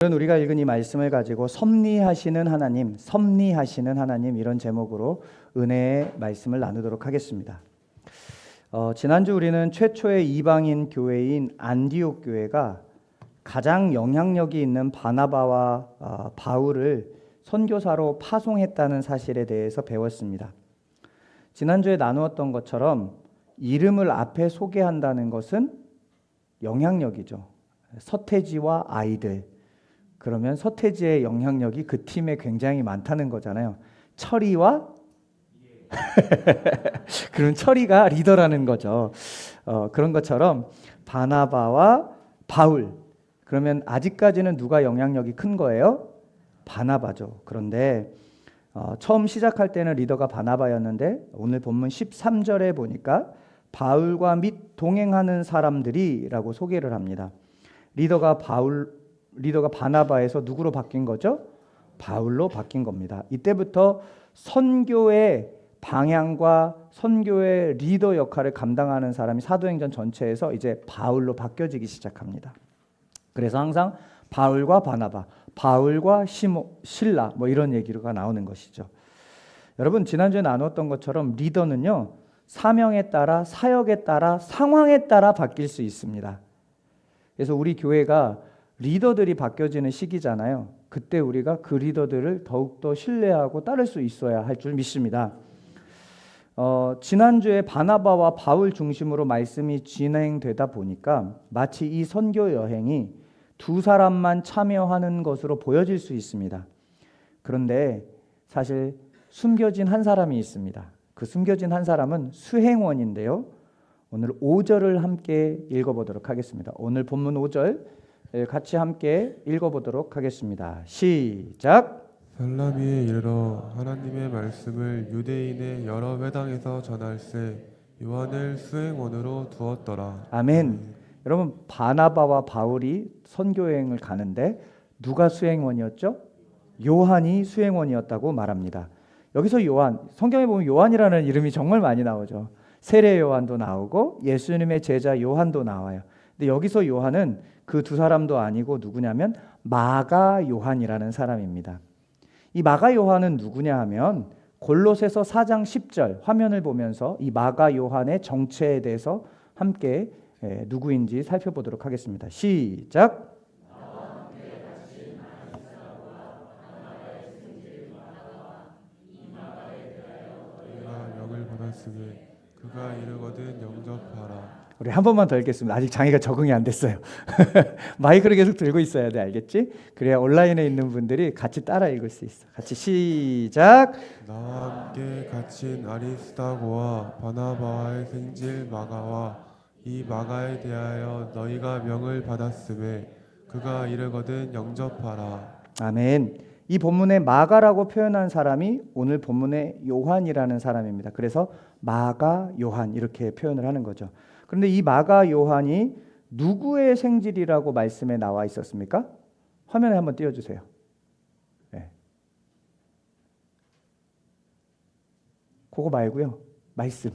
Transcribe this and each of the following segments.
우리가 읽은 이 말씀을 가지고 섭리하시는 하나님 이런 제목으로 은혜의 말씀을 나누도록 하겠습니다. 지난주 우리는 최초의 이방인 교회인 안디옥 교회가 가장 영향력이 있는 바나바와 바울을 선교사로 파송했다는 사실에 대해서 배웠습니다. 지난주에 나누었던 것처럼 이름을 앞에 소개한다는 것은 영향력이죠. 서태지와 아이들. 그러면 서태지의 영향력이 그 팀에 굉장히 많다는 거잖아요. 철이와 그럼 철이가 리더라는 거죠. 그런 것처럼 바나바와 바울. 그러면 아직까지는 누가 영향력이 큰 거예요? 바나바죠. 그런데 처음 시작할 때는 리더가 바나바였는데 오늘 본문 13절에 보니까 바울과 및 동행하는 사람들이라고 소개를 합니다. 리더가 바나바에서 누구로 바뀐 거죠? 바울로 바뀐 겁니다. 이때부터 선교의 방향과 선교의 리더 역할을 감당하는 사람이 사도행전 전체에서 이제 바울로 바뀌어지기 시작합니다. 그래서 항상 바울과 바나바, 바울과 실라 이런 얘기가 나오는 것이죠. 여러분 지난주에 나눴던 것처럼 리더는요 사명에 따라 사역에 따라 상황에 따라 바뀔 수 있습니다. 그래서 우리 교회가 리더들이 바뀌어지는 시기잖아요. 그때 우리가 그 리더들을 더욱더 신뢰하고 따를 수 있어야 할 줄 믿습니다. 지난주에 바나바와 바울 중심으로 말씀이 진행되다 보니까 마치 이 선교 여행이 두 사람만 참여하는 것으로 보여질 수 있습니다. 그런데 사실 숨겨진 한 사람이 있습니다. 그 숨겨진 한 사람은 수행원인데요. 오늘 5절을 함께 읽어보도록 하겠습니다. 오늘 본문 5절 같이 함께 읽어보도록 하겠습니다. 시작. 살라미에 이르러 하나님의 말씀을 유대인의 여러 회당에서 전할세 요한을 수행원으로 두었더라. 아멘. 여러분 바나바와 바울이 선교여행을 가는데 누가 수행원이었죠? 요한이 수행원이었다고 말합니다. 여기서 요한, 성경에 보면 요한이라는 이름이 정말 많이 나오죠. 세례 요한도 나오고 예수님의 제자 요한도 나와요. 근데 여기서 요한은 그 두 사람도 아니고 누구냐면 마가 요한이라는 사람입니다. 이 마가 요한은 누구냐 하면 골로새서 4장 10절 화면을 보면서 이 마가 요한의 정체에 대해서 함께 누구인지 살펴보도록 하겠습니다. 시작. 그가 명을 받았으니 그가 이르거든 영접하라. 우리 한 번만 더 읽겠습니다. 아직 장애가 적응이 안 됐어요. 마이크를 계속 들고 있어야 돼, 알겠지? 그래야 온라인에 있는 분들이 같이 따라 읽을 수 있어. 같이 시작. 나와 함께 갇힌 아리스다고와 바나바와의 생질 마가와 이 마가에 대하여 너희가 명을 받았음에 그가 이르거든 영접하라. 아멘. 이 본문에 마가라고 표현한 사람이 오늘 본문에 요한이라는 사람입니다. 그래서 마가 요한 이렇게 표현을 하는 거죠. 그런데 이 마가 요한이 누구의 생질이라고 말씀에 나와 있었습니까? 화면에 한번 띄워주세요. 네. 그거 말고요. 말씀.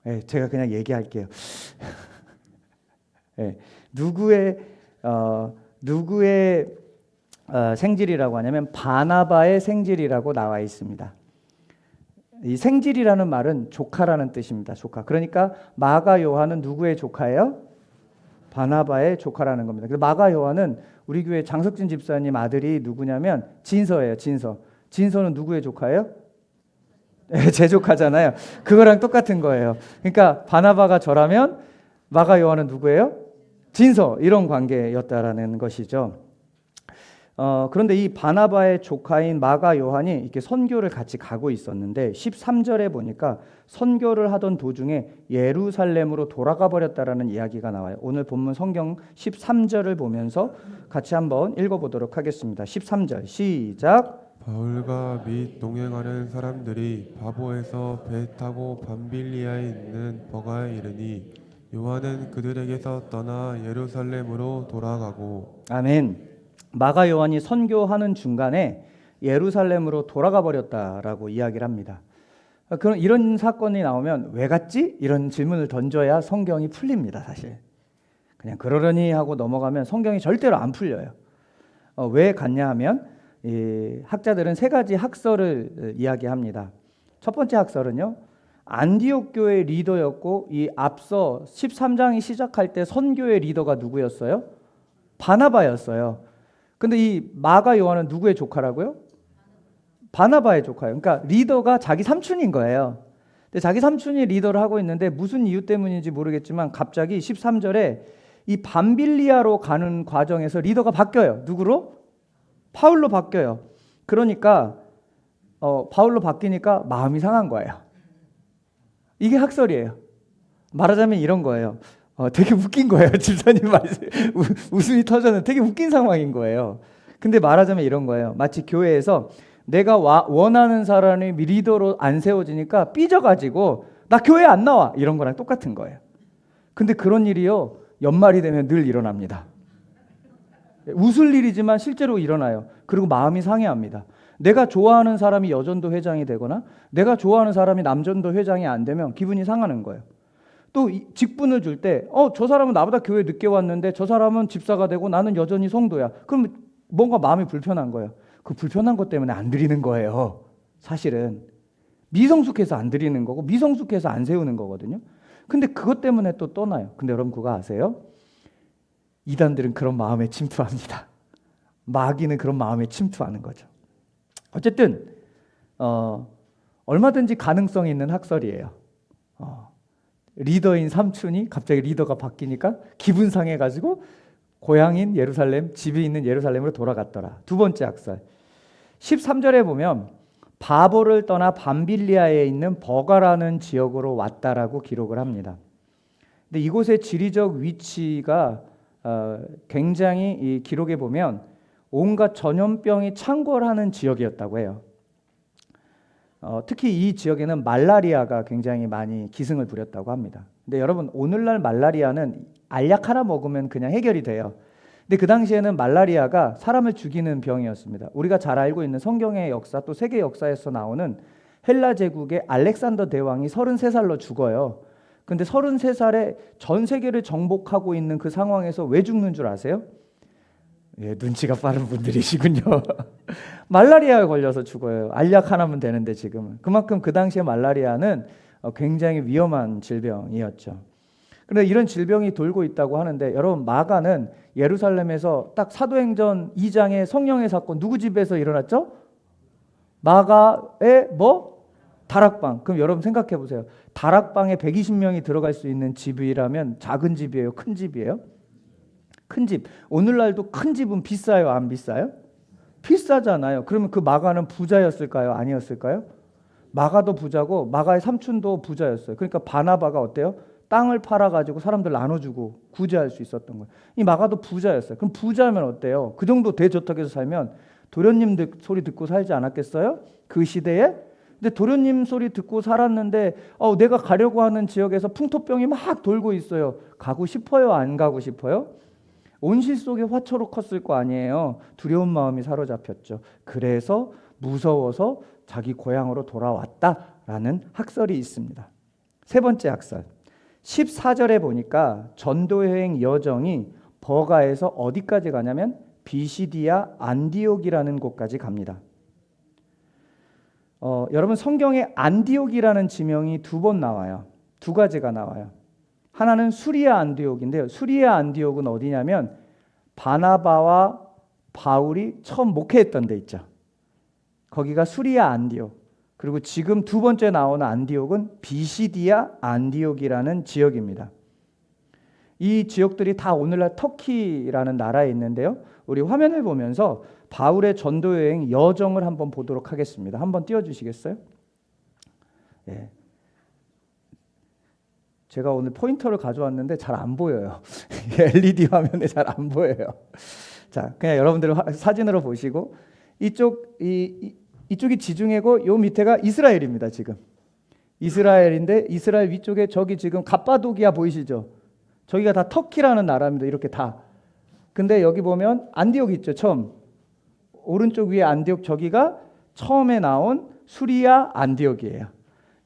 네, 제가 그냥 얘기할게요. 네, 누구의 생질이라고 하냐면 바나바의 생질이라고 나와 있습니다. 이 생질이라는 말은 조카라는 뜻입니다. 조카. 그러니까 마가 요한은 누구의 조카예요? 바나바의 조카라는 겁니다. 그래서 마가 요한은 우리 교회 장석진 집사님 아들이 누구냐면 진서예요. 진서는 누구의 조카예요? 제 조카잖아요. 그거랑 똑같은 거예요. 그러니까 바나바가 저라면 마가 요한은 누구예요? 진서. 이런 관계였다라는 것이죠. 그런데 이 바나바의 조카인 마가 요한이 이렇게 선교를 같이 가고 있었는데 13절에 보니까 선교를 하던 도중에 예루살렘으로 돌아가 버렸다라는 이야기가 나와요. 오늘 본문 성경 13절을 보면서 같이 한번 읽어보도록 하겠습니다. 13절 시작. 바울과 및 동행하는 사람들이 바보에서 배 타고 밤빌리아에 있는 버가에 이르니 요한은 그들에게서 떠나 예루살렘으로 돌아가고. 아멘. 마가 요한이 선교하는 중간에 예루살렘으로 돌아가 버렸다라고 이야기를 합니다. 그런 이런 사건이 나오면 왜 갔지? 이런 질문을 던져야 성경이 풀립니다, 사실. 그냥 그러려니 하고 넘어가면 성경이 절대로 안 풀려요. 왜 갔냐 하면 이 학자들은 세 가지 학설을 이야기합니다. 첫 번째 학설은요, 안디옥 교회 리더였고, 이 앞서 13장이 시작할 때 선교의 리더가 누구였어요? 바나바였어요. 근데 이 마가 요한은 누구의 조카라고요? 바나바의 조카예요. 그러니까 리더가 자기 삼촌인 거예요. 근데 자기 삼촌이 리더를 하고 있는데 무슨 이유 때문인지 모르겠지만 갑자기 13절에 이 밤빌리아로 가는 과정에서 리더가 바뀌어요. 누구로? 바울로 바뀌어요. 그러니까 바울로 바뀌니까 마음이 상한 거예요. 이게 학설이에요. 말하자면 이런 거예요. 되게 웃긴 거예요. 집사님 말씀 웃음이 터졌는데 되게 웃긴 상황인 거예요. 근데 말하자면 이런 거예요. 마치 교회에서 내가 원하는 사람이 리더로 안 세워지니까 삐져가지고 나 교회 안 나와 이런 거랑 똑같은 거예요. 근데 그런 일이요, 연말이 되면 늘 일어납니다. 웃을 일이지만 실제로 일어나요. 그리고 마음이 상해합니다. 내가 좋아하는 사람이 여전도 회장이 되거나 내가 좋아하는 사람이 남전도 회장이 안 되면 기분이 상하는 거예요. 또 직분을 줄 때 저 사람은 나보다 교회 늦게 왔는데 저 사람은 집사가 되고 나는 여전히 성도야. 그럼 뭔가 마음이 불편한 거예요. 그 불편한 것 때문에 안 드리는 거예요. 사실은 미성숙해서 안 드리는 거고 미성숙해서 안 세우는 거거든요. 근데 그것 때문에 또 떠나요. 근데 여러분 그거 아세요? 이단들은 그런 마음에 침투합니다. 마귀는 그런 마음에 침투하는 거죠. 어쨌든 얼마든지 가능성이 있는 학설이에요. 리더인 삼촌이 갑자기 리더가 바뀌니까 기분 상해가지고 고향인 예루살렘, 집이 있는 예루살렘으로 돌아갔더라. 두 번째 학설. 13절에 보면 바보를 떠나 밤빌리아에 있는 버가라는 지역으로 왔다라고 기록을 합니다. 근데 이곳의 지리적 위치가 굉장히 이 기록에 보면 온갖 전염병이 창궐하는 지역이었다고 해요. 특히 이 지역에는 말라리아가 굉장히 많이 기승을 부렸다고 합니다. 근데 여러분 오늘날 말라리아는 알약 하나 먹으면 그냥 해결이 돼요. 근데 그 당시에는 말라리아가 사람을 죽이는 병이었습니다. 우리가 잘 알고 있는 성경의 역사 또 세계 역사에서 나오는 헬라 제국의 알렉산더 대왕이 33살로 죽어요. 근데 33살에 전 세계를 정복하고 있는 그 상황에서 왜 죽는 줄 아세요? 예, 눈치가 빠른 분들이시군요. 말라리아에 걸려서 죽어요. 알약 하나면 되는데 지금은. 그만큼 그 당시에 말라리아는 굉장히 위험한 질병이었죠. 그런데 이런 질병이 돌고 있다고 하는데 여러분 마가는 예루살렘에서 딱 사도행전 2장의 성령의 사건 누구 집에서 일어났죠? 마가의 다락방. 그럼 여러분 생각해 보세요. 다락방에 120명이 들어갈 수 있는 집이라면 작은 집이에요? 큰 집이에요? 큰 집. 오늘날도 큰 집은 비싸요? 안 비싸요? 비싸잖아요. 그러면 그 마가는 부자였을까요? 아니었을까요? 마가도 부자고 마가의 삼촌도 부자였어요. 그러니까 바나바가 어때요? 땅을 팔아가지고 사람들 나눠주고 구제할 수 있었던 거예요. 이 마가도 부자였어요. 그럼 부자면 어때요? 그 정도 대저택에서 살면 도련님 소리 듣고 살지 않았겠어요? 그 시대에? 근데 도련님 소리 듣고 살았는데 내가 가려고 하는 지역에서 풍토병이 막 돌고 있어요. 가고 싶어요? 안 가고 싶어요? 온실 속에 화초로 컸을 거 아니에요. 두려운 마음이 사로잡혔죠. 그래서 무서워서 자기 고향으로 돌아왔다라는 학설이 있습니다. 세 번째 학설. 14절에 보니까 전도여행 여정이 버가에서 어디까지 가냐면 비시디아 안디옥이라는 곳까지 갑니다. 여러분 성경에 안디옥이라는 지명이 두 번 나와요. 두 가지가 나와요. 하나는 수리아 안디옥인데요. 수리아 안디옥은 어디냐면 바나바와 바울이 처음 목회했던 데 있죠. 거기가 수리아 안디옥. 그리고 지금 두 번째 나오는 안디옥은 비시디아 안디옥이라는 지역입니다. 이 지역들이 다 오늘날 터키라는 나라에 있는데요. 우리 화면을 보면서 바울의 전도 여행 여정을 한번 보도록 하겠습니다. 한번 띄워주시겠어요? 예. 제가 오늘 포인터를 가져왔는데 잘 안 보여요. LED 화면에 잘 안 보여요. 자, 그냥 여러분들 사진으로 보시고 이쪽이 지중해고 요 밑에가 이스라엘입니다. 지금 이스라엘인데 이스라엘 위쪽에 저기 지금 갑바도기아 보이시죠? 저기가 다 터키라는 나라입니다. 이렇게 다. 근데 여기 보면 안디옥 있죠. 처음 오른쪽 위에 안디옥 저기가 처음에 나온 수리아 안디옥이에요.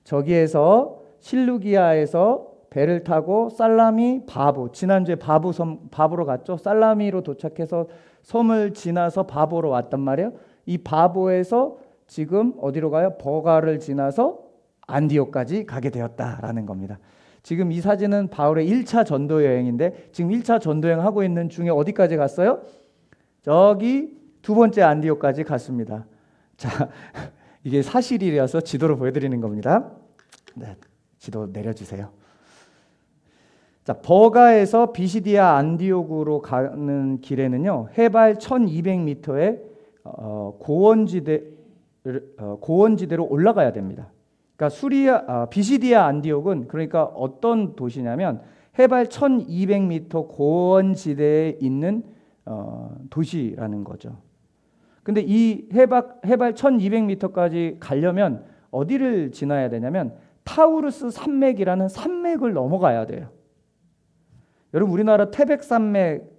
저기에서 실루기아에서 배를 타고 살라미 바보, 지난주에 바보로 갔죠. 살라미로 도착해서 섬을 지나서 바보로 왔단 말이에요. 이 바보에서 지금 어디로 가요? 버가를 지나서 안디옥까지 가게 되었다라는 겁니다. 지금 이 사진은 바울의 1차 전도 여행인데 지금 1차 전도 여행 하고 있는 중에 어디까지 갔어요? 저기 두 번째 안디옥까지 갔습니다. 자, 이게 사실이라서 지도로 보여드리는 겁니다. 네, 지도 내려주세요. 자, 버가에서 비시디아 안디옥으로 가는 길에는요, 해발 1200m의 고원지대로 올라가야 됩니다. 그러니까 비시디아 안디옥은 그러니까 어떤 도시냐면 해발 1200m 고원지대에 있는 도시라는 거죠. 근데 이 해발 1200m까지 가려면 어디를 지나야 되냐면 타우루스 산맥이라는 산맥을 넘어가야 돼요. 여러분, 우리나라 태백산맥,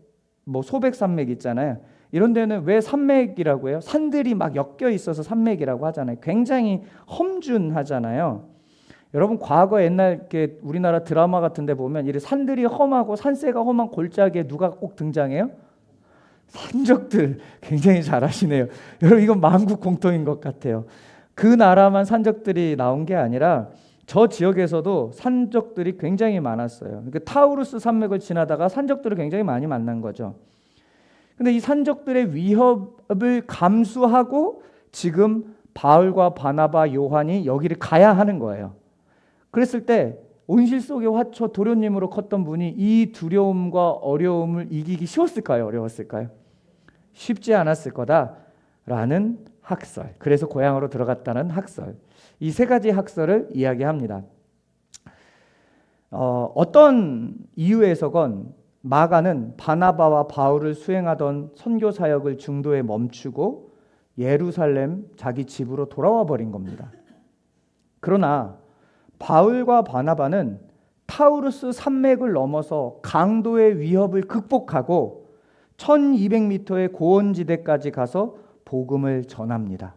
소백산맥 있잖아요. 이런 데는 왜 산맥이라고 해요? 산들이 막 엮여 있어서 산맥이라고 하잖아요. 굉장히 험준하잖아요. 여러분, 과거 옛날 이렇게 우리나라 드라마 같은 데 보면 이 산들이 험하고 산세가 험한 골짜기에 누가 꼭 등장해요? 산적들. 굉장히 잘하시네요. 여러분, 이건 만국 공통인 것 같아요. 그 나라만 산적들이 나온 게 아니라 저 지역에서도 산적들이 굉장히 많았어요. 그러니까 타우루스 산맥을 지나다가 산적들을 굉장히 많이 만난 거죠. 근데 이 산적들의 위협을 감수하고 지금 바울과 바나바, 요한이 여기를 가야 하는 거예요. 그랬을 때 온실 속의 화초 도련님으로 컸던 분이 이 두려움과 어려움을 이기기 쉬웠을까요? 어려웠을까요? 쉽지 않았을 거다라는 학설. 그래서 고향으로 들어갔다는 학설. 이 세 가지 학설을 이야기합니다. 어떤 이유에서건 마가는 바나바와 바울을 수행하던 선교 사역을 중도에 멈추고 예루살렘 자기 집으로 돌아와 버린 겁니다. 그러나 바울과 바나바는 타우루스 산맥을 넘어서 강도의 위협을 극복하고 1200m의 고원지대까지 가서 복음을 전합니다.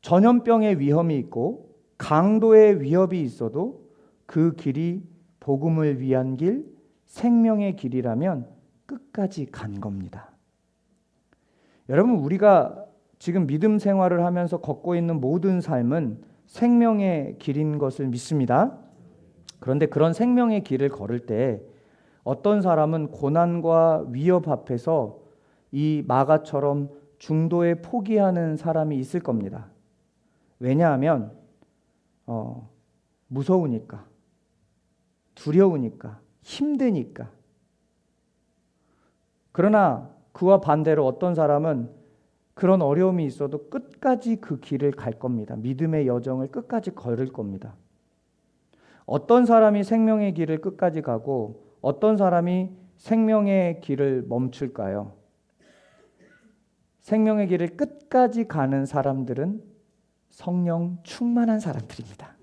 전염병의 위험이 있고 강도의 위협이 있어도 그 길이 복음을 위한 길, 생명의 길이라면 끝까지 간 겁니다. 여러분, 우리가 지금 믿음 생활을 하면서 걷고 있는 모든 삶은 생명의 길인 것을 믿습니다. 그런데 그런 생명의 길을 걸을 때 어떤 사람은 고난과 위협 앞에서 이 마가처럼 중도에 포기하는 사람이 있을 겁니다. 왜냐하면 무서우니까, 두려우니까, 힘드니까. 그러나 그와 반대로 어떤 사람은 그런 어려움이 있어도 끝까지 그 길을 갈 겁니다. 믿음의 여정을 끝까지 걸을 겁니다. 어떤 사람이 생명의 길을 끝까지 가고 어떤 사람이 생명의 길을 멈출까요? 생명의 길을 끝까지 가는 사람들은 성령 충만한 사람들입니다.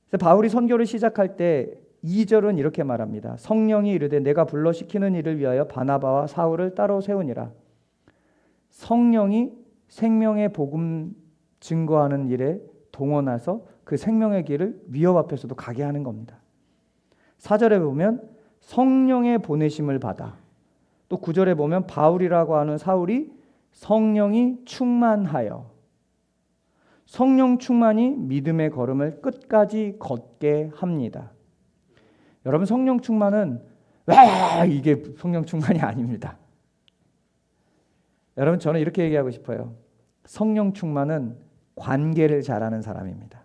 그래서 바울이 선교를 시작할 때 2절은 이렇게 말합니다. 성령이 이르되 내가 불러 시키는 일을 위하여 바나바와 사울을 따로 세우니라. 성령이 생명의 복음 증거하는 일에 동원해서 그 생명의 길을 위협 앞에서도 가게 하는 겁니다. 4절에 보면 성령의 보내심을 받아, 또 9절에 보면 바울이라고 하는 사울이 성령이 충만하여, 성령 충만이 믿음의 걸음을 끝까지 걷게 합니다. 여러분, 성령 충만은 이게 성령 충만이 아닙니다. 여러분, 저는 이렇게 얘기하고 싶어요. 성령 충만은 관계를 잘하는 사람입니다.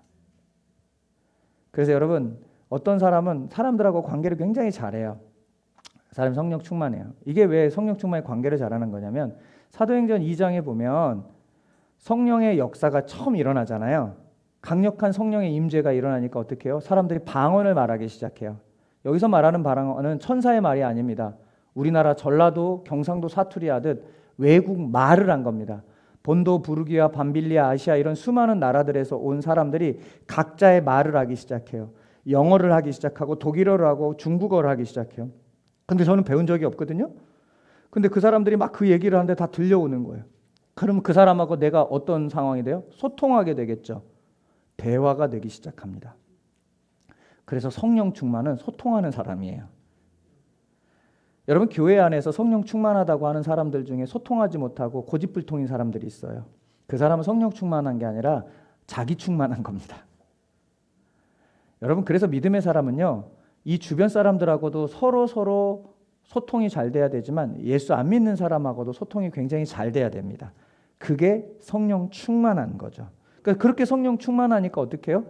그래서 여러분, 어떤 사람은 사람들하고 관계를 굉장히 잘해요. 사람이 성령 충만해요. 이게 왜 성령 충만의 관계를 잘하는 거냐면 사도행전 2장에 보면 성령의 역사가 처음 일어나잖아요. 강력한 성령의 임재가 일어나니까 어떻게 해요? 사람들이 방언을 말하기 시작해요. 여기서 말하는 방언은 천사의 말이 아닙니다. 우리나라 전라도, 경상도 사투리 하듯 외국 말을 한 겁니다. 본도, 부르기아, 밤빌리아, 아시아 이런 수많은 나라들에서 온 사람들이 각자의 말을 하기 시작해요. 영어를 하기 시작하고 독일어를 하고 중국어를 하기 시작해요. 근데 저는 배운 적이 없거든요. 근데 그 사람들이 막 그 얘기를 하는데 다 들려오는 거예요. 그럼 그 사람하고 내가 어떤 상황이 돼요? 소통하게 되겠죠. 대화가 되기 시작합니다. 그래서 성령 충만은 소통하는 사람이에요. 여러분, 교회 안에서 성령 충만하다고 하는 사람들 중에 소통하지 못하고 고집불통인 사람들이 있어요. 그 사람은 성령 충만한 게 아니라 자기 충만한 겁니다. 여러분, 그래서 믿음의 사람은요, 이 주변 사람들하고도 서로 소통이 잘 돼야 되지만 예수 안 믿는 사람하고도 소통이 굉장히 잘 돼야 됩니다. 그게 성령 충만한 거죠. 그러니까 그렇게 성령 충만하니까 어떻게 해요?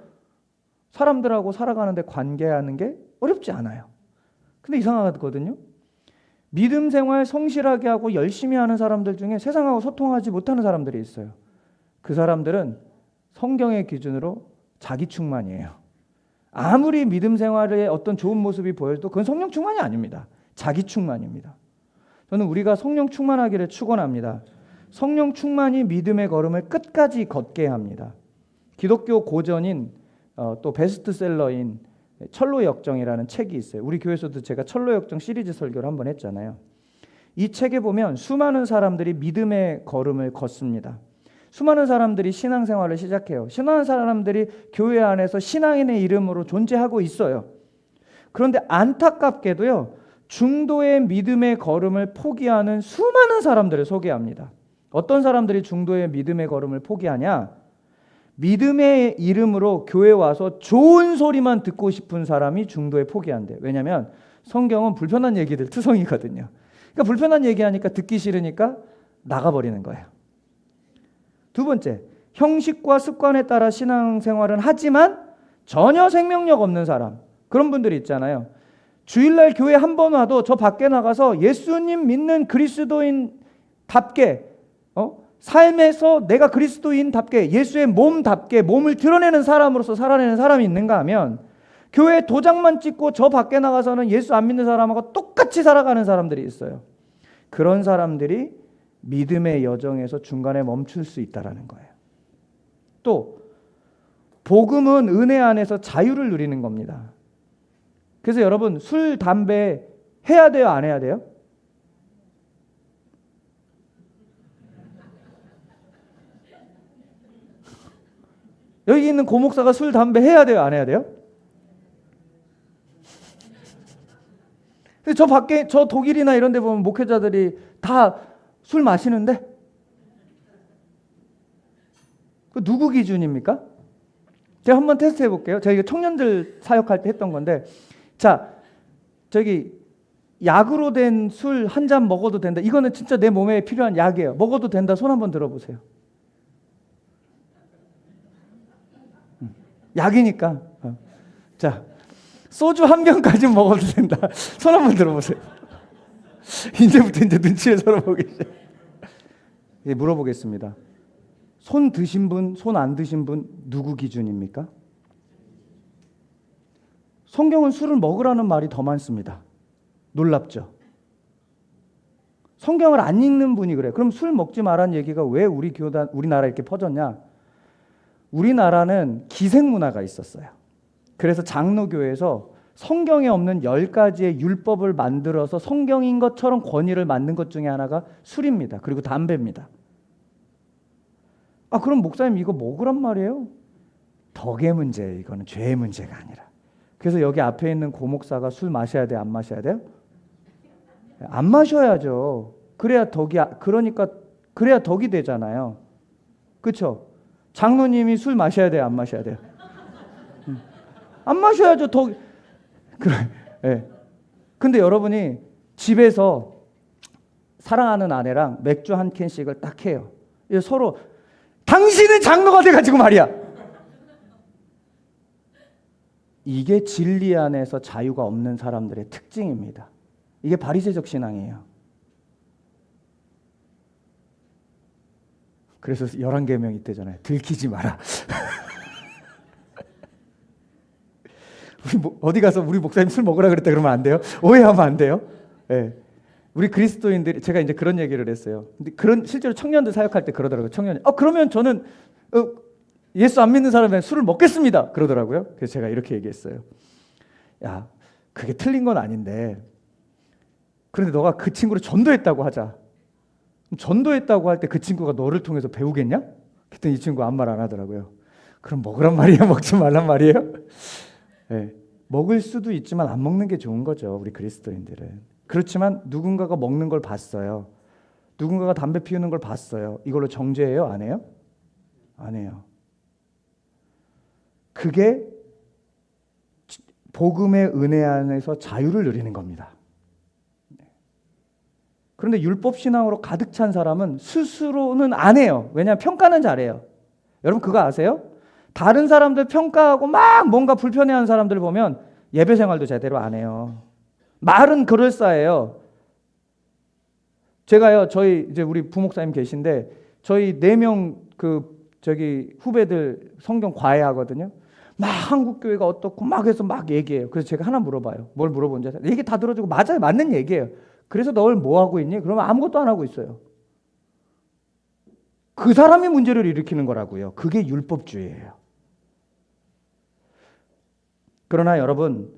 사람들하고 살아가는데 관계하는 게 어렵지 않아요. 근데 이상하거든요. 믿음 생활 성실하게 하고 열심히 하는 사람들 중에 세상하고 소통하지 못하는 사람들이 있어요. 그 사람들은 성경의 기준으로 자기 충만이에요. 아무리 믿음 생활에 어떤 좋은 모습이 보여도 그건 성령 충만이 아닙니다. 자기 충만입니다. 저는 우리가 성령 충만하기를 축원합니다. 성령 충만이 믿음의 걸음을 끝까지 걷게 합니다. 기독교 고전인 또 베스트셀러인 철로역정이라는 책이 있어요. 우리 교회에서도 제가 철로역정 시리즈 설교를 한번 했잖아요. 이 책에 보면 수많은 사람들이 믿음의 걸음을 걷습니다. 수많은 사람들이 신앙생활을 시작해요. 수많은 사람들이 교회 안에서 신앙인의 이름으로 존재하고 있어요. 그런데 안타깝게도요, 중도의 믿음의 걸음을 포기하는 수많은 사람들을 소개합니다. 어떤 사람들이 중도의 믿음의 걸음을 포기하냐? 믿음의 이름으로 교회 와서 좋은 소리만 듣고 싶은 사람이 중도에 포기한대요. 왜냐하면 성경은 불편한 얘기들 투성이거든요. 그러니까 불편한 얘기하니까 듣기 싫으니까 나가버리는 거예요. 두 번째, 형식과 습관에 따라 신앙생활은 하지만 전혀 생명력 없는 사람, 그런 분들이 있잖아요. 주일날 교회 한 번 와도 저 밖에 나가서 예수님 믿는 그리스도인답게 삶에서 내가 그리스도인답게 예수의 몸답게 몸을 드러내는 사람으로서 살아내는 사람이 있는가 하면 교회 도장만 찍고 저 밖에 나가서는 예수 안 믿는 사람하고 똑같이 살아가는 사람들이 있어요. 그런 사람들이 믿음의 여정에서 중간에 멈출 수 있다는 거예요. 또 복음은 은혜 안에서 자유를 누리는 겁니다. 그래서 여러분, 술, 담배 해야 돼요, 안 해야 돼요? 여기 있는 고목사가 술, 담배 해야 돼요, 안 해야 돼요? 근데 저 밖에, 저 독일이나 이런 데 보면 목회자들이 다 술 마시는데? 그 누구 기준입니까? 제가 한번 테스트 해볼게요. 제가 이거 청년들 사역할 때 했던 건데, 자, 저기 약으로 된 술 한 잔 먹어도 된다. 이거는 진짜 내 몸에 필요한 약이에요. 먹어도 된다. 손 한번 들어보세요. 약이니까. 자, 소주 한 병까지 먹어도 된다. 손 한번 들어보세요. 이제부터 이제 눈치를 서로 보기 시작. 이제 물어보겠습니다. 손 드신 분, 손 안 드신 분 누구 기준입니까? 성경은 술을 먹으라는 말이 더 많습니다. 놀랍죠? 성경을 안 읽는 분이 그래. 그럼 술 먹지 말라는 얘기가 왜 우리나라에 이렇게 퍼졌냐? 우리나라는 기생 문화가 있었어요. 그래서 장로교에서 성경에 없는 10가지의 율법을 만들어서 성경인 것처럼 권위를 만든 것 중에 하나가 술입니다. 그리고 담배입니다. 아, 그럼 목사님 이거 먹으란 말이에요? 덕의 문제, 이거는 죄의 문제가 아니라. 그래서 여기 앞에 있는 고목사가 술 마셔야 돼요, 안 마셔야 돼요? 안 마셔야죠. 그래야 덕이 되잖아요. 그렇죠? 장로님이 술 마셔야 돼요, 안 마셔야 돼요? 안 마셔야죠. 그래. 네. 근데 여러분이 집에서 사랑하는 아내랑 맥주 한 캔씩을 딱 해요. 서로 당신은 장로가 돼가지고 말이야. 이게 진리 안에서 자유가 없는 사람들의 특징입니다. 이게 바리새적 신앙이에요. 그래서 11계명 있대잖아요. 들키지 마라. 어디 가서 우리 목사님 술 먹으라 그랬다 그러면 안 돼요? 오해하면 안 돼요? 네. 우리 그리스도인들이, 제가 이제 그런 얘기를 했어요. 근데 실제로 청년들 사역할 때 그러더라고요. 청년이 그러면 저는 예수 안 믿는 사람은 술을 먹겠습니다. 그러더라고요. 그래서 제가 이렇게 얘기했어요. 야, 그게 틀린 건 아닌데, 그런데 너가 그 친구를 전도했다고 하자. 전도했다고 할 때 그 친구가 너를 통해서 배우겠냐? 그랬더니 이 친구 아무 말 안 하더라고요. 그럼 먹으란 말이야, 먹지 말란 말이에요? 네. 먹을 수도 있지만 안 먹는 게 좋은 거죠, 우리 그리스도인들은. 그렇지만 누군가가 먹는 걸 봤어요. 누군가가 담배 피우는 걸 봤어요. 이걸로 정죄해요? 안 해요? 안 해요. 그게 복음의 은혜 안에서 자유를 누리는 겁니다. 그런데 율법 신앙으로 가득 찬 사람은 스스로는 안 해요. 왜냐하면 평가는 잘해요. 여러분 그거 아세요? 다른 사람들 평가하고 막 뭔가 불편해하는 사람들 보면 예배 생활도 제대로 안 해요. 말은 그럴싸해요. 제가요, 저희 이제 우리 부목사님 계신데 저희 4명 후배들 성경 과외하거든요. 막 한국 교회가 어떻고 막 해서 막 얘기해요. 그래서 제가 하나 물어봐요. 뭘 물어본지 얘기 다 들어주고 맞아요, 맞는 얘기예요. 그래서 널 뭐 하고 있니? 그러면 아무것도 안 하고 있어요. 그 사람이 문제를 일으키는 거라고요. 그게 율법주의예요. 그러나 여러분,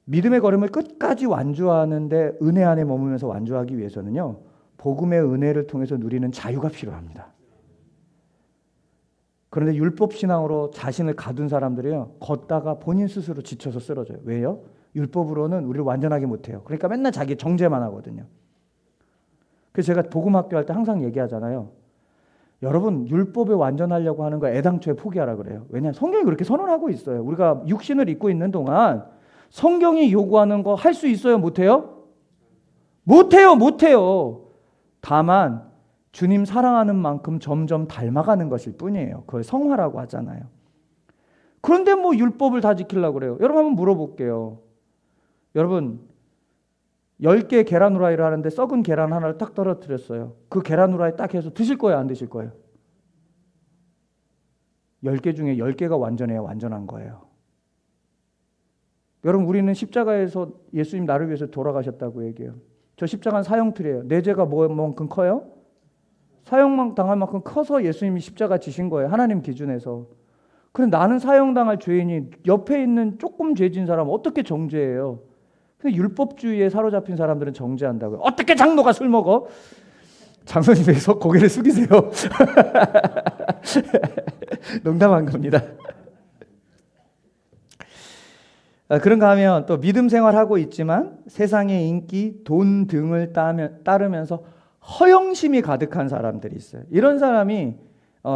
믿음의 걸음을 끝까지 완주하는데 은혜 안에 머물면서 완주하기 위해서는요, 복음의 은혜를 통해서 누리는 자유가 필요합니다. 그런데 율법 신앙으로 자신을 가둔 사람들이요, 걷다가 본인 스스로 지쳐서 쓰러져요. 왜요? 율법으로는 우리를 완전하게 못해요. 그러니까 맨날 자기 정죄만 하거든요. 그래서 제가 복음학교 할 때 항상 얘기하잖아요. 여러분, 율법에 완전하려고 하는 거 애당초에 포기하라 그래요. 왜냐하면 성경이 그렇게 선언하고 있어요. 우리가 육신을 입고 있는 동안 성경이 요구하는 거 할 수 있어요? 못해요? 못해요. 다만 주님 사랑하는 만큼 점점 닮아가는 것일 뿐이에요. 그걸 성화라고 하잖아요. 그런데 뭐 율법을 다 지키려고 그래요. 여러분 한번 물어볼게요. 여러분 10개 계란 후라이를 하는데 썩은 계란 하나를 딱 떨어뜨렸어요. 그 계란 후라이 딱 해서 드실 거예요? 안 드실 거예요? 10개 중에 10개가 완전해야 완전한 거예요. 여러분 우리는 십자가에서 예수님 나를 위해서 돌아가셨다고 얘기해요. 저 십자가는 사형틀이에요. 내 죄가 뭐만큼 커요? 사형 당할 만큼 커서 예수님이 십자가 지신 거예요. 하나님 기준에서. 그런데 나는 사형당할 죄인이 옆에 있는 조금 죄진 사람 어떻게 정죄해요? 근데 율법주의에 사로잡힌 사람들은 정죄한다고요. 어떻게 장로가 술 먹어? 장로님 왜 고개를 숙이세요? 농담한 겁니다. 그런가 하면 또 믿음 생활하고 있지만 세상의 인기, 돈 등을 따르면서 허영심이 가득한 사람들이 있어요. 이런 사람이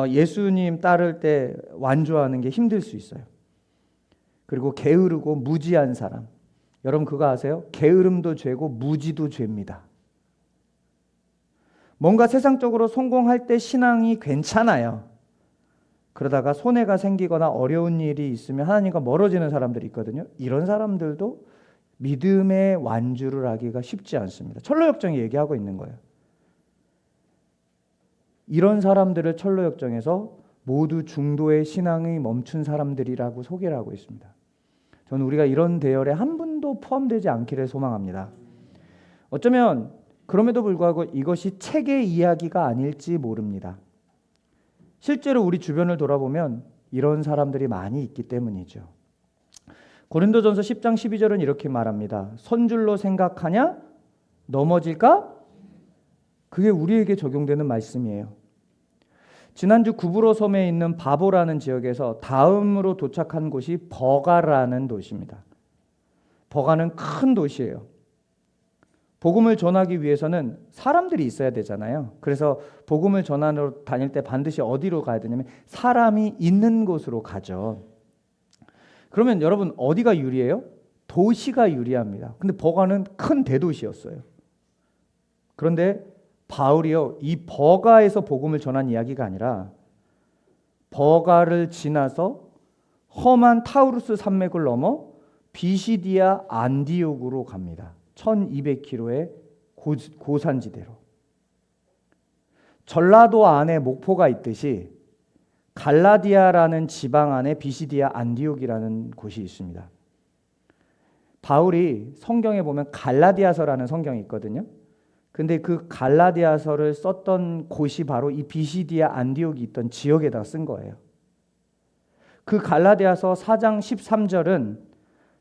예수님 따를 때 완주하는 게 힘들 수 있어요. 그리고 게으르고 무지한 사람. 여러분 그거 아세요? 게으름도 죄고 무지도 죄입니다. 뭔가 세상적으로 성공할 때 신앙이 괜찮아요. 그러다가 손해가 생기거나 어려운 일이 있으면 하나님과 멀어지는 사람들이 있거든요. 이런 사람들도 믿음의 완주를 하기가 쉽지 않습니다. 철로역정이 얘기하고 있는 거예요. 이런 사람들을 철로역정에서 모두 중도의 신앙이 멈춘 사람들이라고 소개를 하고 있습니다. 저는 우리가 이런 대열에 한 분도 포함되지 않기를 소망합니다. 어쩌면 그럼에도 불구하고 이것이 책의 이야기가 아닐지 모릅니다. 실제로 우리 주변을 돌아보면 이런 사람들이 많이 있기 때문이죠. 고린도전서 10장 12절은 이렇게 말합니다. 선줄로 생각하냐? 넘어질까? 그게 우리에게 적용되는 말씀이에요. 지난주 구브로 섬에 있는 바보라는 지역에서 다음으로 도착한 곳이 버가라는 도시입니다. 버가는 큰 도시예요. 복음을 전하기 위해서는 사람들이 있어야 되잖아요. 그래서 복음을 전하러 다닐 때 반드시 어디로 가야 되냐면 사람이 있는 곳으로 가죠. 그러면 여러분 어디가 유리해요? 도시가 유리합니다. 근데 버가는 큰 대도시였어요. 그런데 바울이요, 이 버가에서 복음을 전한 이야기가 아니라 버가를 지나서 험한 타우루스 산맥을 넘어 비시디아 안디옥으로 갑니다. 1200km의 고산지대로. 전라도 안에 목포가 있듯이 갈라디아라는 지방 안에 비시디아 안디옥이라는 곳이 있습니다. 바울이 성경에 보면 갈라디아서라는 성경이 있거든요. 근데 그 갈라디아서를 썼던 곳이 바로 이 비시디아 안디옥이 있던 지역에다 쓴 거예요. 그 갈라디아서 4장 13절은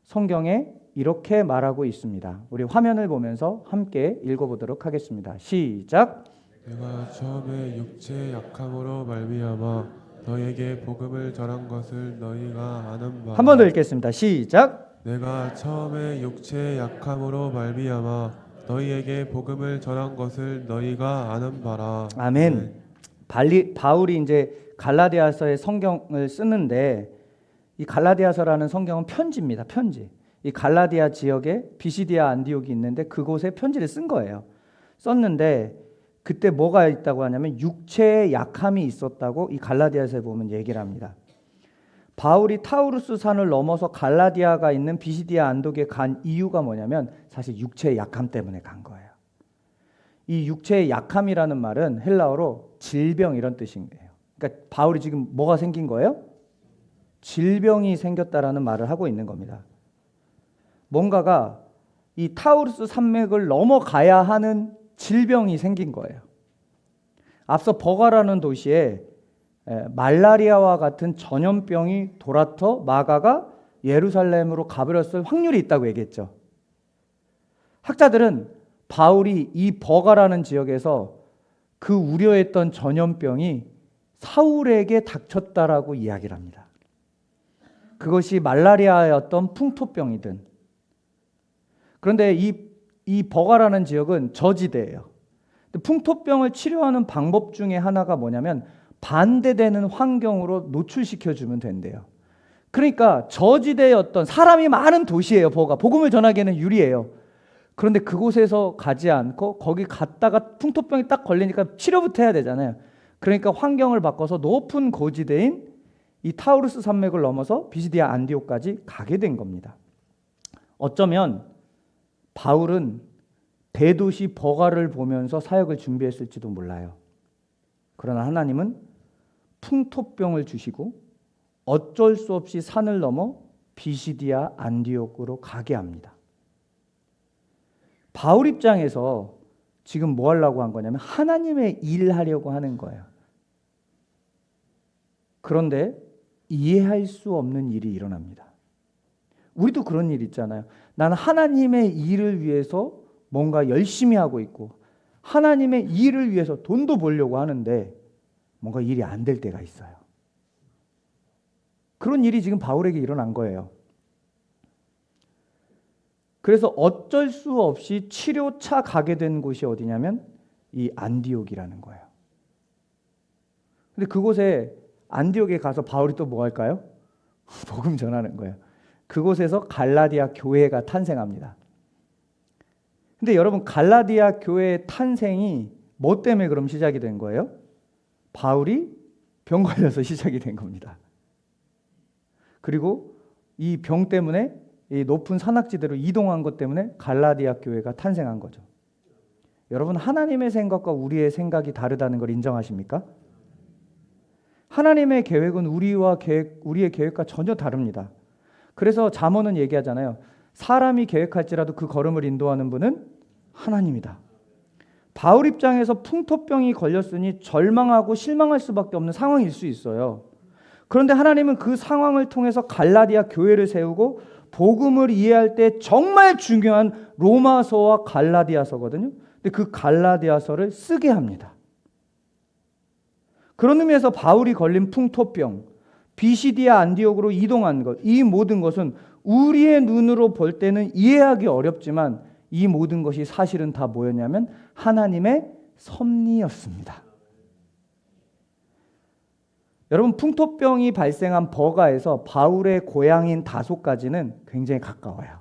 성경에 이렇게 말하고 있습니다. 우리 화면을 보면서 함께 읽어보도록 하겠습니다. 시작. 내가 처음에 육체의 약함으로 말미암아 너에게 복음을 전한 것을 너희가 아는 바. 한 번 더 읽겠습니다. 시작. 내가 처음에 육체의 약함으로 말미암아 너희에게 복음을 전한 것을 너희가 아는 바라. 아멘. 바울이 이제 갈라디아서의 성경을 쓰는데 이 갈라디아서라는 성경은 편지입니다. 편지. 이 갈라디아 지역에 비시디아 안디옥이 있는데 그곳에 편지를 쓴 거예요. 썼는데 그때 뭐가 있다고 하냐면 육체의 약함이 있었다고 이 갈라디아서에 보면 얘기를 합니다. 바울이 타우루스 산을 넘어서 갈라디아가 있는 비시디아 안독에 간 이유가 뭐냐면 사실 육체의 약함 때문에 간 거예요. 이 육체의 약함이라는 말은 헬라어로 질병 이런 뜻이에요. 그러니까 바울이 지금 뭐가 생긴 거예요? 질병이 생겼다라는 말을 하고 있는 겁니다. 뭔가가 이 타우루스 산맥을 넘어가야 하는 질병이 생긴 거예요. 앞서 버가라는 도시에 말라리아와 같은 전염병이 돌아터 마가가 예루살렘으로 가버렸을 확률이 있다고 얘기했죠. 학자들은 바울이 이 버가라는 지역에서 그 우려했던 전염병이 사울에게 닥쳤다라고 이야기를 합니다. 그것이 말라리아였던 풍토병이든. 그런데 이 버가라는 지역은 저지대예요. 풍토병을 치료하는 방법 중에 하나가 뭐냐면 반대되는 환경으로 노출시켜주면 된대요. 그러니까 저지대였던 사람이 많은 도시예요. 버가. 복음을 전하기에는 유리해요. 그런데 그곳에서 가지 않고 거기 갔다가 풍토병이 딱 걸리니까 치료부터 해야 되잖아요. 그러니까 환경을 바꿔서 높은 고지대인 이 타우루스 산맥을 넘어서 비시디아 안디옥까지 가게 된 겁니다. 어쩌면 바울은 대도시 버가를 보면서 사역을 준비했을지도 몰라요. 그러나 하나님은 풍토병을 주시고 어쩔 수 없이 산을 넘어 비시디아 안디옥으로 가게 합니다. 바울 입장에서 지금 뭐 하려고 한 거냐면 하나님의 일을 하려고 하는 거예요. 그런데 이해할 수 없는 일이 일어납니다. 우리도 그런 일 있잖아요. 나는 하나님의 일을 위해서 뭔가 열심히 하고 있고 하나님의 일을 위해서 돈도 벌려고 하는데 뭔가 일이 안 될 때가 있어요. 그런 일이 지금 바울에게 일어난 거예요. 그래서 어쩔 수 없이 치료차 가게 된 곳이 어디냐면 이 안디옥이라는 거예요. 근데 그곳에 안디옥에 가서 바울이 또 뭐 할까요? 복음 전하는 거예요. 그곳에서 갈라디아 교회가 탄생합니다. 근데 여러분 갈라디아 교회의 탄생이 뭐 때문에 그럼 시작이 된 거예요? 바울이 병 걸려서 시작이 된 겁니다. 그리고 이 병 때문에 이 높은 산악지대로 이동한 것 때문에 갈라디아 교회가 탄생한 거죠. 여러분 하나님의 생각과 우리의 생각이 다르다는 걸 인정하십니까? 하나님의 계획은 우리의 계획과 전혀 다릅니다. 그래서 잠언은 얘기하잖아요. 사람이 계획할지라도 그 걸음을 인도하는 분은 하나님이다. 바울 입장에서 풍토병이 걸렸으니 절망하고 실망할 수밖에 없는 상황일 수 있어요. 그런데 하나님은 그 상황을 통해서 갈라디아 교회를 세우고 복음을 이해할 때 정말 중요한 로마서와 갈라디아서거든요. 근데 그 갈라디아서를 쓰게 합니다. 그런 의미에서 바울이 걸린 풍토병, 비시디아 안디옥으로 이동한 것, 이 모든 것은 우리의 눈으로 볼 때는 이해하기 어렵지만 이 모든 것이 사실은 다 뭐였냐면 하나님의 섭리였습니다. 여러분 풍토병이 발생한 버가에서 바울의 고향인 다소까지는 굉장히 가까워요.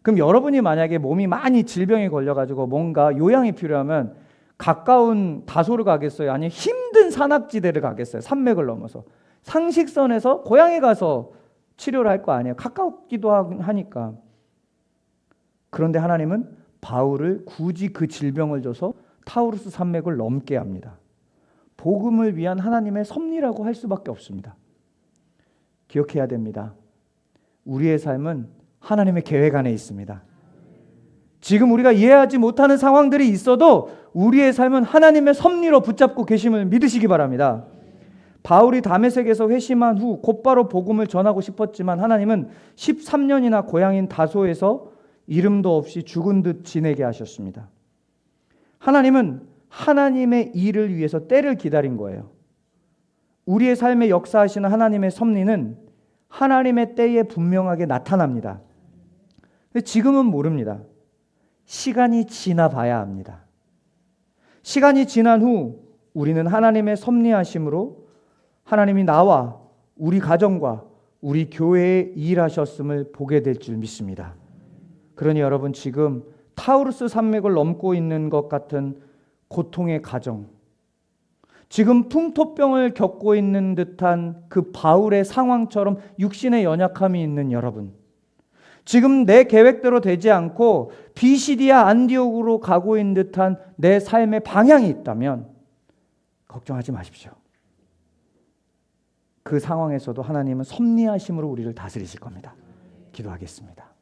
그럼 여러분이 만약에 몸이 많이 질병에 걸려가지고 뭔가 요양이 필요하면 가까운 다소를 가겠어요? 아니면 힘든 산악지대를 가겠어요? 산맥을 넘어서. 상식선에서 고향에 가서 치료를 할 거 아니에요. 가깝기도 하니까. 그런데 하나님은 바울을 굳이 그 질병을 줘서 타우루스 산맥을 넘게 합니다. 복음을 위한 하나님의 섭리라고 할 수밖에 없습니다. 기억해야 됩니다. 우리의 삶은 하나님의 계획 안에 있습니다. 지금 우리가 이해하지 못하는 상황들이 있어도 우리의 삶은 하나님의 섭리로 붙잡고 계심을 믿으시기 바랍니다. 바울이 다메섹에서 회심한 후 곧바로 복음을 전하고 싶었지만 하나님은 13년이나 고향인 다소에서 이름도 없이 죽은 듯 지내게 하셨습니다. 하나님은 하나님의 일을 위해서 때를 기다린 거예요. 우리의 삶에 역사하시는 하나님의 섭리는 하나님의 때에 분명하게 나타납니다. 근데 지금은 모릅니다. 시간이 지나 봐야 합니다. 시간이 지난 후 우리는 하나님의 섭리하심으로 하나님이 나와 우리 가정과 우리 교회에 일하셨음을 보게 될 줄 믿습니다. 그러니 여러분, 지금 타우루스 산맥을 넘고 있는 것 같은 고통의 가정, 지금 풍토병을 겪고 있는 듯한 그 바울의 상황처럼 육신의 연약함이 있는 여러분, 지금 내 계획대로 되지 않고 비시디아 안디옥으로 가고 있는 듯한 내 삶의 방향이 있다면 걱정하지 마십시오. 그 상황에서도 하나님은 섭리하심으로 우리를 다스리실 겁니다. 기도하겠습니다.